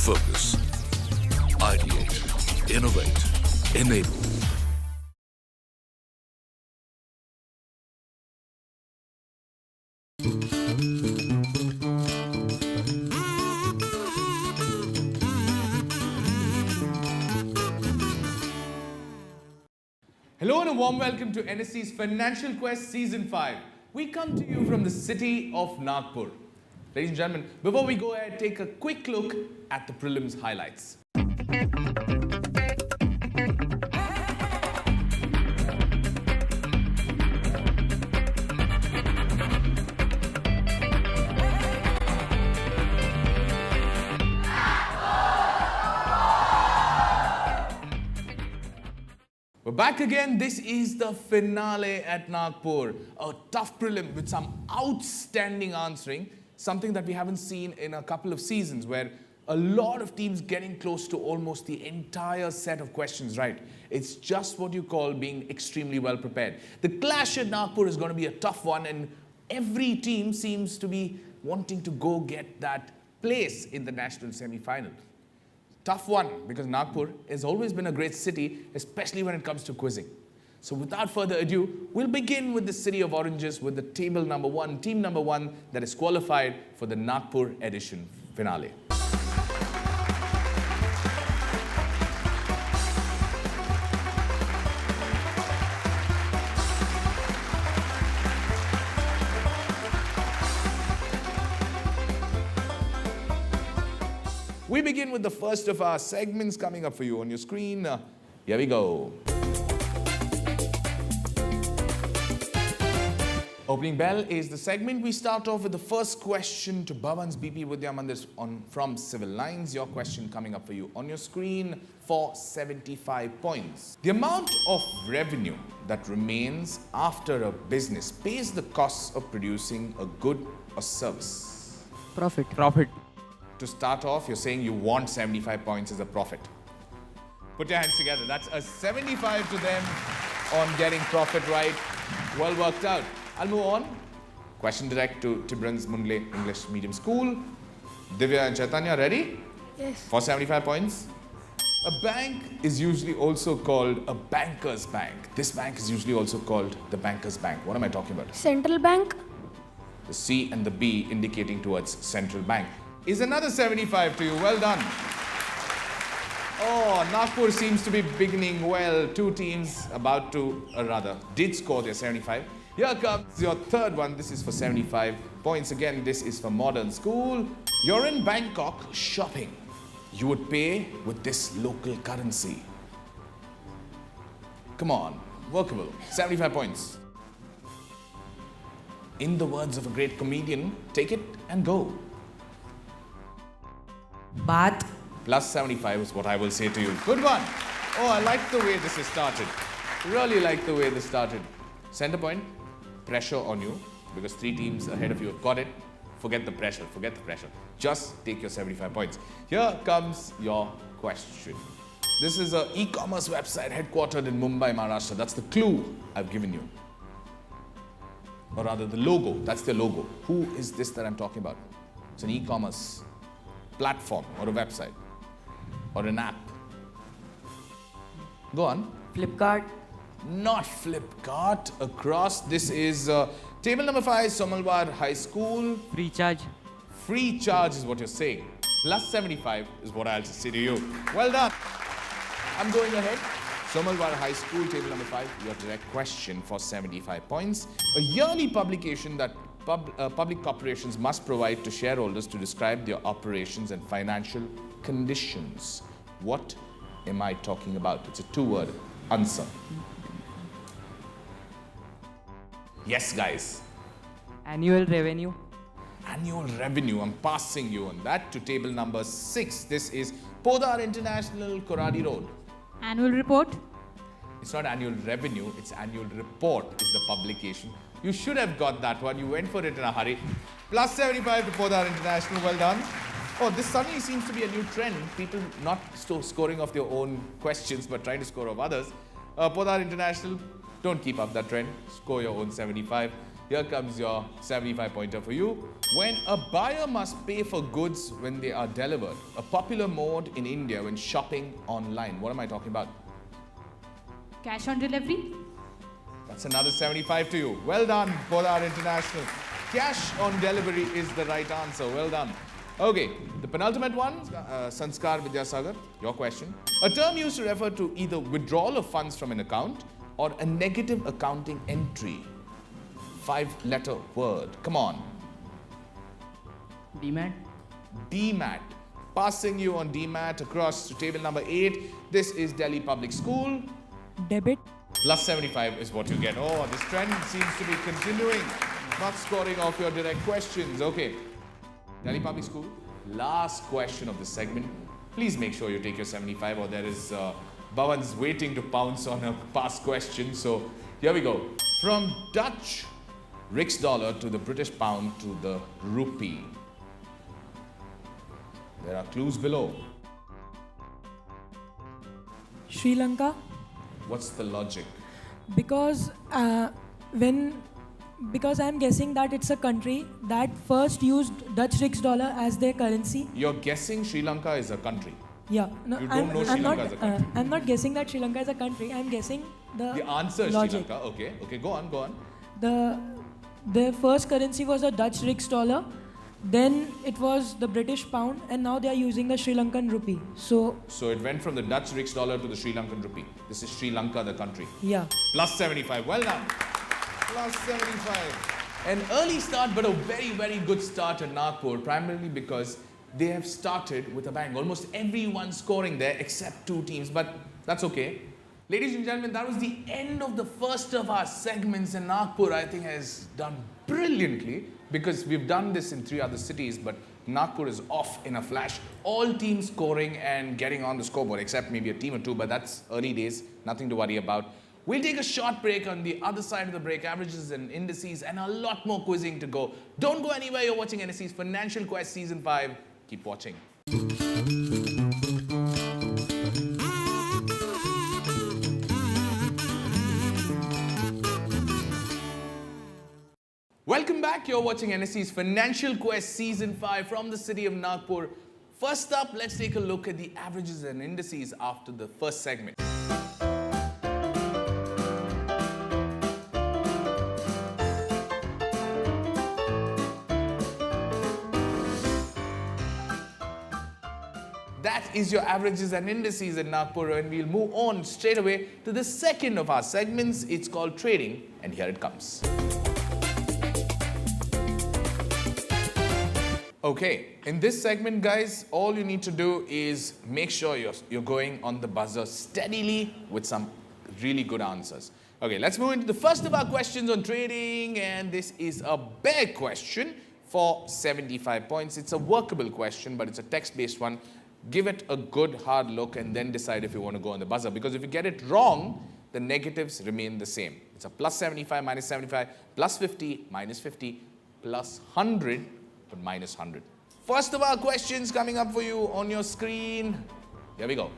Focus. Ideate. Innovate. Enable. Hello and a warm welcome to NSC's Financial Quest Season 5. We come to you from the city of Nagpur. Ladies and gentlemen, before we go ahead, take a quick look at the prelims highlights. We're back again. This is the finale at Nagpur. A tough prelim with some outstanding answering. Something that we haven't seen in a couple of seasons, where a lot of teams getting close to almost the entire set of questions right. It's just what you call being extremely well prepared. The clash at Nagpur is going to be a tough one, and every team seems to be wanting to go get that place in the national semi-final. Tough one, because Nagpur has always been a great city, especially when it comes to quizzing. So without further ado, we'll begin with the City of Oranges with the table number 1, team number 1 that is qualified for the Nagpur edition finale. We begin with the first of our segments coming up for you on your screen. Here we go. Opening bell is the segment. We start off with the first question to Bhavan's BP Vidya Mandir from Civil Lines. Your question coming up for you on your screen for 75 points. The amount of revenue that remains after a business pays the costs of producing a good or service. Profit. To start off, you're saying you want 75 points as a profit. Put your hands together. That's a 75 to them on getting profit right. Well worked out. I'll move on. Question direct to Tibran's Munle English Medium School. Divya and Chaitanya, ready? Yes. For 75 points. A bank is usually also called a banker's bank. This bank is usually also called the banker's bank. What am I talking about? Central Bank. The C and the B indicating towards central bank. Is another 75 to you. Well done. Oh, Nagpur seems to be beginning well. Two teams about to, or rather, did score their 75. Here comes your third one. This is for 75 points. Again, this is for modern school. You're in Bangkok shopping. You would pay with this local currency. Come on, workable. 75 points. In the words of a great comedian, take it and go. Bath. Plus 75 is what I will say to you. Good one. Oh, I like the way this has started. Really like the way this started. Center point, pressure on you, because 3 teams ahead of you have got it. Forget the pressure, Just take your 75 points. Here comes your question. This is an e-commerce website headquartered in Mumbai, Maharashtra. That's the clue I've given you. Or rather, the logo. That's their logo. Who is this that I'm talking about? It's an e-commerce platform or a website or an app. Go on. Flipkart. Not Flipkart. Across. This is table number 5, Somalwar High School. Free charge. Free charge is what you're saying. Plus 75 is what I'll say to you. Well done. I'm going ahead. Somalwar High School, table number 5, your direct question for 75 points. A yearly publication that public corporations must provide to shareholders to describe their operations and financial conditions. What am I talking about? It's a 2-word answer. Yes, guys. Annual revenue. Annual revenue. I'm passing you on that to table number 6. This is Podar International, Koradi Road. Annual report. It's not annual revenue, it's annual report is the publication. You should have got that one. You went for it in a hurry. Plus 75 to Podar International. Well done. Oh, this suddenly seems to be a new trend. People not scoring off their own questions, but trying to score off others. Podar International, don't keep up that trend. Score your own 75. Here comes your 75 pointer for you. When a buyer must pay for goods when they are delivered, a popular mode in India when shopping online. What am I talking about? Cash on delivery. That's another 75 to you. Well done, Polar International. Cash on delivery is the right answer. Well done. Okay, the penultimate one, Sanskar Vidyasagar, your question. A term used to refer to either withdrawal of funds from an account or a negative accounting entry. 5-letter word. Come on. DMAT. DMAT. Passing you on DMAT across to table number 8. This is Delhi Public School. Debit. Plus 75 is what you get. Oh, this trend seems to be continuing. Not scoring off your direct questions. Okay. Delhi Public School. Last question of this segment. Please make sure you take your 75 or there is Bhavan's waiting to pounce on a past question. So here we go. From Dutch Riksdollar to the British pound to the rupee. There are clues below. Sri Lanka, What's the logic? because because I'm guessing that it's a country that first used Dutch Riksdollar as their currency. You're guessing Sri Lanka is a country. Yeah, no, You don't know Sri I'm Lanka not. as a country. I'm not guessing that Sri Lanka is a country. I'm guessing The answer is logic. Sri Lanka. Okay, okay, go on, go on. The first currency was a Dutch Riksdollar, then it was the British pound, and now they are using the Sri Lankan rupee. So So it went from the Dutch Riksdollar to the Sri Lankan rupee. This is Sri Lanka, the country. yeah. Plus 75. Well done. Plus 75. An early start, but a very, very good start at Nagpur, primarily because they have started with a bang. Almost everyone scoring there except 2 teams, but that's okay. Ladies and gentlemen, that was the end of the first of our segments, and Nagpur, I think, has done brilliantly because we've done this in 3 other cities, but Nagpur is off in a flash. All teams scoring and getting on the scoreboard, except maybe a team or 2, but that's early days, nothing to worry about. We'll take a short break. On the other side of the break, averages and indices, and a lot more quizzing to go. Don't go anywhere. You're watching NSE's Financial Quest Season 5. Keep watching. Welcome back. You're watching NSE's Financial Quest Season 5 from the city of Nagpur. First up, let's take a look at the averages and indices after the first segment. That is your averages and indices in Nagpur, and we'll move on straight away to the second of our segments. It's called trading, and here it comes. Okay, in this segment, guys, all you need to do is make sure you're going on the buzzer steadily with some really good answers. Okay, let's move into the first of our questions on trading, and this is a bear question for 75 points. It's a workable question, but it's a text-based one. Give it a good hard look and then decide if you want to go on the buzzer, because if you get it wrong, the negatives remain the same. It's a plus 75, minus 75, plus 50, minus 50, plus 100, but minus 100. First of our questions coming up for you on your screen. Here we go.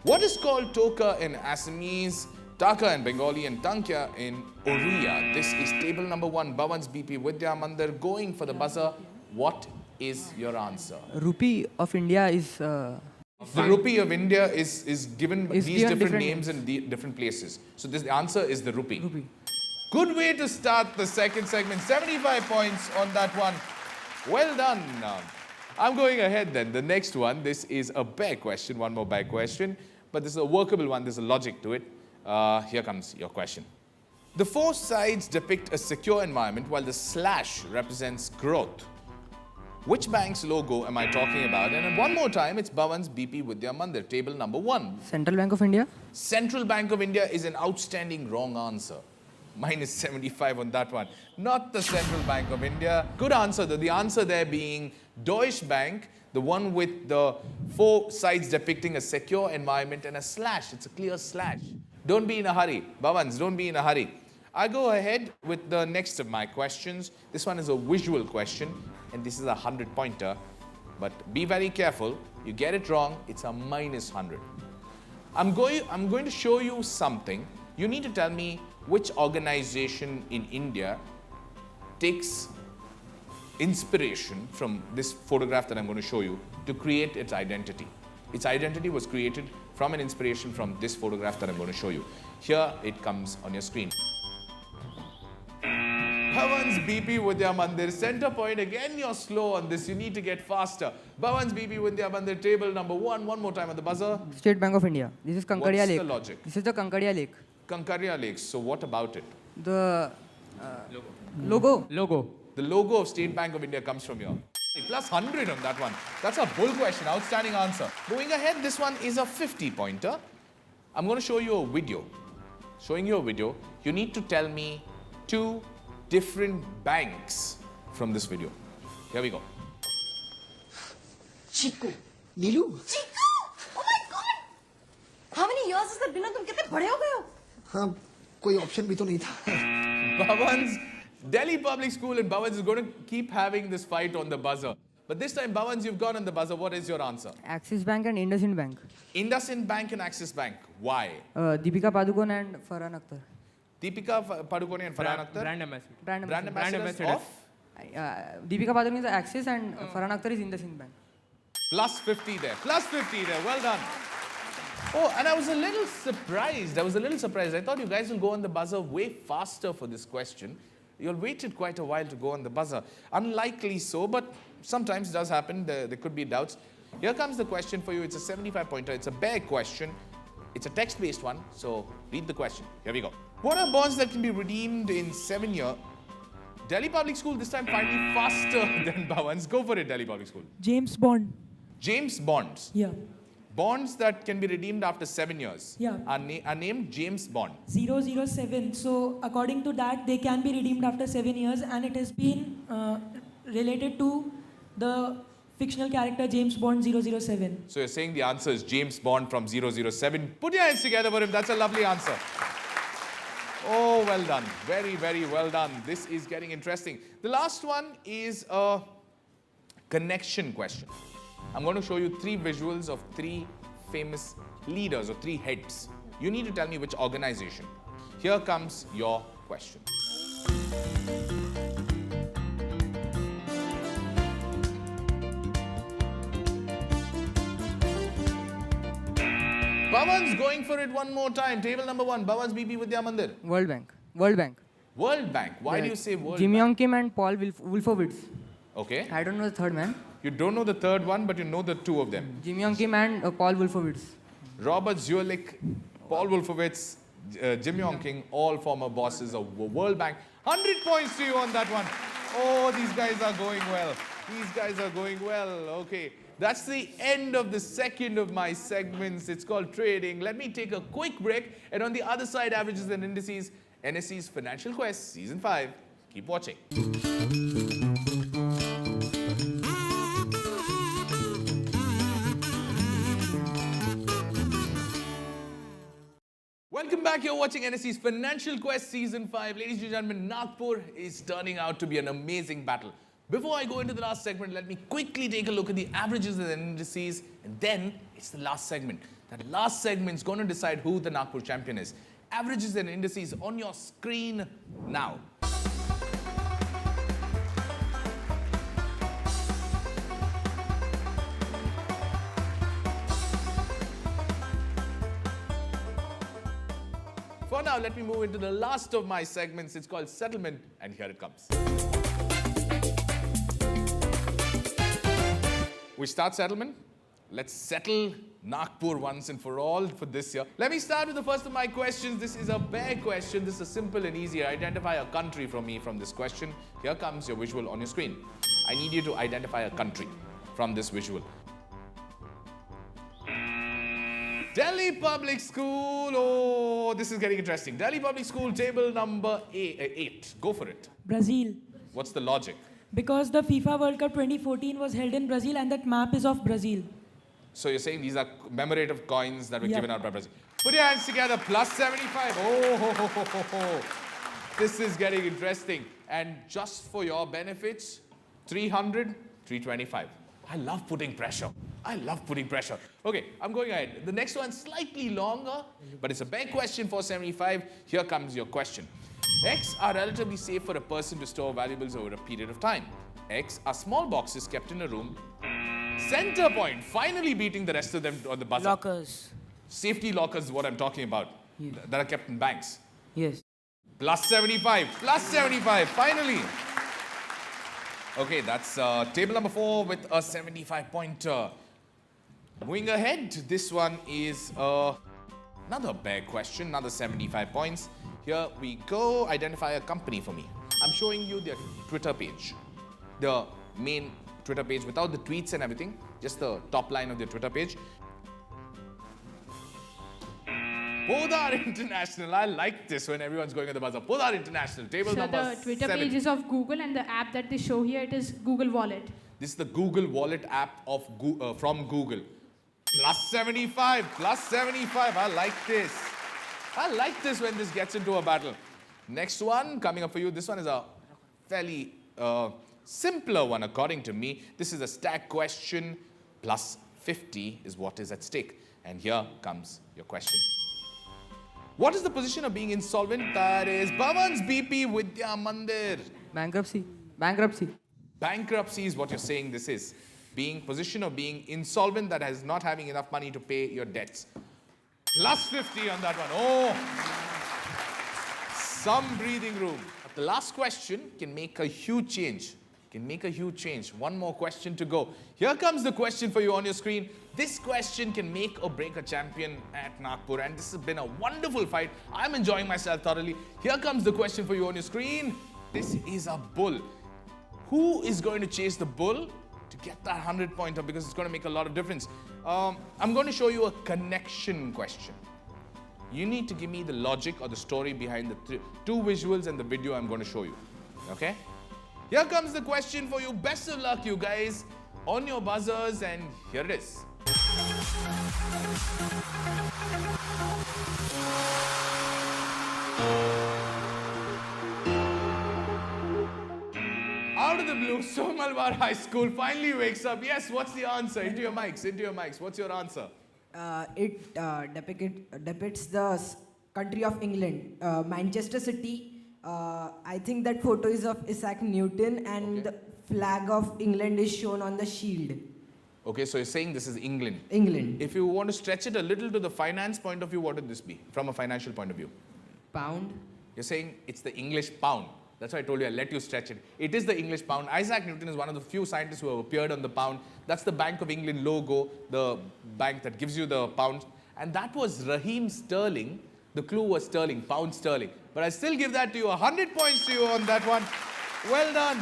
What is called Toka in Assamese, Taka in Bengali, and Tankya in Oriya? This is table number 1, Bhavan's BP Vidya Mandir. Going for the buzzer. What is your answer? Rupee of India is The rupee of India is given Is these given different different names in different places. So the answer is the rupee. rupee. Good way to start the second segment. 75 points on that one. Well done. I'm going ahead then. The next one, this is a bear question, one more bear question, but this is a workable one. There's a logic to it. Here comes your question. The 4 sides depict a secure environment while the slash represents growth. Which bank's logo am I talking about? And one more time, it's Bhavan's BP Vidya Mandir, table number 1. Central Bank of India. Central Bank of India is an outstanding wrong answer. Minus 75 on that one. Not the Central Bank of India. Good answer though. The answer there being Deutsche Bank, the one with the 4 sides depicting a secure environment and a slash. It's a clear slash. Don't be in a hurry. Bhavans, don't be in a hurry. I go ahead with the next of my questions. This one is a visual question, and this is a 100-pointer. But be very careful. You get it wrong, it's a minus 100. I'm going to show you something. You need to tell me which organization in India takes inspiration from this photograph that I'm going to show you to create its identity. Its identity was created from an inspiration from this photograph that I'm going to show you. Here it comes on your screen. Bhavan's BP Vidya Mandir. Center point. Again, you're slow on this. You need to get faster. Bhavan's BP Vidya Mandir. Table number 1. One more time at the buzzer. State Bank of India. This is Kankadia What's Lake. the logic? This is the Kankadia Lake. Kankaria Lakes. So what about it? The logo. The logo of State Bank of India comes from here. Plus 100 on that one. That's a bull question. Outstanding answer. Going ahead, this one is a 50-pointer. I'm going to show you a video. Showing you a video. You need to tell me 2 different banks from this video. Here we go. Chiku. Nilu. Chiku! Oh my God! How many years has that been? तुम कितने बड़े हो गए हो? हाँ, कोई option भी तो नहीं था. Bhavan's Delhi Public School and Bhavan's is going to keep having this fight on the buzzer. But this time, Bhavan's, you've gone on the buzzer. What is your answer? Axis Bank and IndusInd Bank. IndusInd Bank and Axis Bank. Why? Deepika Padukone and Farhan Akhtar. Deepika Padukone and Farhan Akhtar? Brand ambassador. Brand ambassadors of? Deepika Padukone is Axis and Farhan Akhtar is IndusInd Bank. Plus 50 there. Plus 50 there. Well done. Oh, and I was a little surprised. I thought you guys will go on the buzzer way faster for this question. You waited quite a while to go on the buzzer. Unlikely so, but sometimes it does happen. There could be doubts. Here comes the question for you. It's a 75-pointer. It's a bare question. It's a text-based one. So read the question. Here we go. What are bonds that can be redeemed in 7 years? Delhi Public School this time finally faster than Bhavan's. Go for it, Delhi Public School. James Bond. James Bonds. Yeah. Bonds that can be redeemed after 7 years Yeah. are named James Bond. 007. So according to that, they can be redeemed after 7 years, and it has been related to the fictional character James Bond 007. So you're saying the answer is James Bond from 007. Put your hands together for him. That's a lovely answer. Oh, well done. Very, very well done. This is getting interesting. The last one is a connection question. I'm going to show you 3 visuals of 3 famous leaders or 3 heads. You need to tell me which organization. Here comes your question. Bhavan's going for it one more time. Table number 1, Bhavan's BP Vidya Mandir. World Bank. World Bank. World Bank. Why do you say World Jim Bank? Yong Kim and Paul Wolfowitz. Okay. I don't know the third man. You don't know the third one, but you know the 2 of them. Jim Yong Kim and Paul Wolfowitz. Robert Zuelik, Paul Wolfowitz, Jim Yong Kim, all former bosses of World Bank. 100 points to you on that one. Oh, these guys are going well. These guys are going well. Okay. That's the end of the second of my segments. It's called trading. Let me take a quick break. And on the other side, averages and indices, NSE's Financial Quest, Season 5. Keep watching. Welcome back. You're watching NSE's Financial Quest Season 5. Ladies and gentlemen, Nagpur is turning out to be an amazing battle. Before I go into the last segment, let me quickly take a look at the averages and indices, and then it's the last segment. That last segment is going to decide who the Nagpur champion is. Averages and indices on your screen now. For now, let me move into the last of my segments. It's called Settlement, and here it comes. We start settlement. Let's settle Nagpur once and for all for this year. Let me start with the first of my questions. This is a bare question. This is simple and easy. Identify a country from me from this question. Here comes your visual on your screen. I need you to identify a country from this visual. Delhi Public School. Oh, this is getting interesting. Delhi Public School, table number 8. Go for it. Brazil. What's the logic? Because the FIFA World Cup 2014 was held in Brazil, and that map is of Brazil. So you're saying these are commemorative coins that were Yeah. given out by Brazil. Put your hands together. Plus 75. Oh, ho, ho, ho, ho, ho. This is getting interesting. And just for your benefits, 300, 325. I love putting pressure. Okay, I'm going ahead. The next one's slightly longer, but it's a big question for 75. Here comes your question. X are relatively safe for a person to store valuables over a period of time. X are small boxes kept in a room. Center point, finally beating the rest of them on the buzzer. Lockers. Safety lockers is what I'm talking about. That are kept in banks. Yes. Plus 75, finally. Okay, that's table number 4 with a 75 pointer. Moving ahead, this one is another bear question, another 75 points. Here we go. Identify a company for me. I'm showing you their Twitter page. The main Twitter page without the tweets and everything, just the top line of their Twitter page. Podar International. I like this when everyone's going at the buzzer. Podar International, table So number the Twitter 7. page is of Google and the app that they show here, it is Google Wallet. This is the Google Wallet app of from Google. Plus 75. I like this. I like this when this gets into a battle. Next one coming up for you. This one is a fairly simpler one according to me. This is a stack question. Plus 50 is what is at stake. And here comes your question. What is the position of being insolvent? That is Bhavan's BP Vidya Mandir. Bankruptcy. Bankruptcy is what you're saying this is. Being position of being insolvent, that is not having enough money to pay your debts. Plus 50 on that one. Oh, some breathing room. But the last question can make a huge change. One more question to go. Here comes the question for you on your screen. This question can make or break a champion at Nagpur, and this has been a wonderful fight. I'm enjoying myself thoroughly. Here comes the question for you on your screen. This is a bull. Who is going to chase the bull to get that 100-pointer, because it's going to make a lot of difference. I'm going to show you a connection question. You need to give me the logic or the story behind the two visuals and the video I'm going to show you. Okay? Here comes the question for you. Best of luck, you guys, on your buzzers, and here it is. Out of the blue, Somalwar High School finally wakes up. Yes, what's the answer? Into your mics. What's your answer? It depicts the country of England, Manchester City. I think that photo is of Isaac Newton, and the flag of England is shown on the shield. Okay, so you're saying this is England. England. If you want to stretch it a little to the finance point of view, what would this be from a financial point of view? Pound. You're saying it's the English pound. That's why I told you I'll let you stretch it. It is the English pound. Isaac Newton is one of the few scientists who have appeared on the pound. That's the Bank of England logo, the bank that gives you the pound. And that was Raheem Sterling. The clue was sterling, pound sterling. But I still give that to you. 100 points to you on that one. Well done.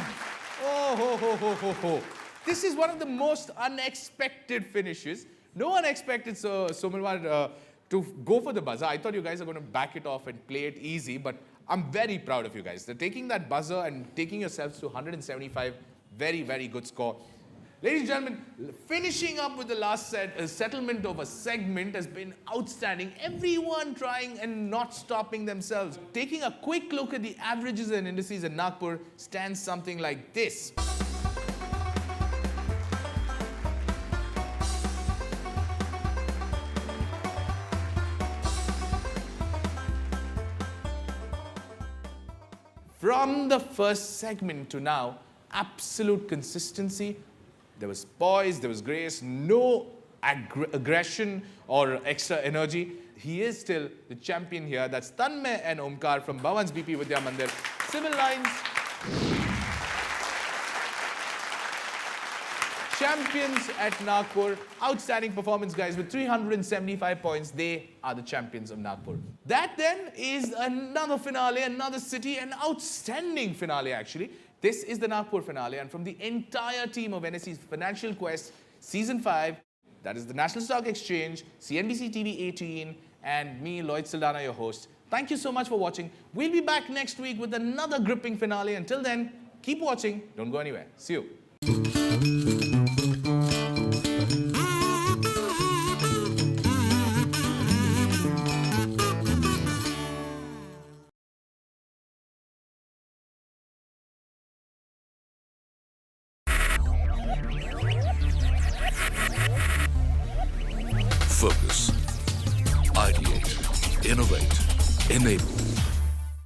Oh, ho, ho, ho, ho, ho. This is one of the most unexpected finishes. No one expected Somalwar to go for the buzzer. I thought you guys are going to back it off and play it easy, but I'm very proud of you guys. They're taking that buzzer and taking yourselves to 175. Very, very good score. Ladies and gentlemen, finishing up with the last settlement of a segment has been outstanding. Everyone trying and not stopping themselves. Taking a quick look at the averages and indices in Nagpur stands something like this. From the first segment to now, absolute consistency. There was poise, there was grace, no aggression or extra energy. He is still the champion here. That's Tanmay and Omkar from Bhavan's BP Vidya Mandir. Civil lines. Champions at Nagpur. Outstanding performance, guys. With 375 points, they are the champions of Nagpur. That then is another finale, another city, an outstanding finale actually. This is the Nagpur finale, and from the entire team of NSC's Financial Quest Season 5, that is the National Stock Exchange, CNBC TV 18, and me, Lloyd Saldana, your host. Thank you so much for watching. We'll be back next week with another gripping finale. Until then, keep watching. Don't go anywhere. See you. Focus. Ideate. Innovate. Enable.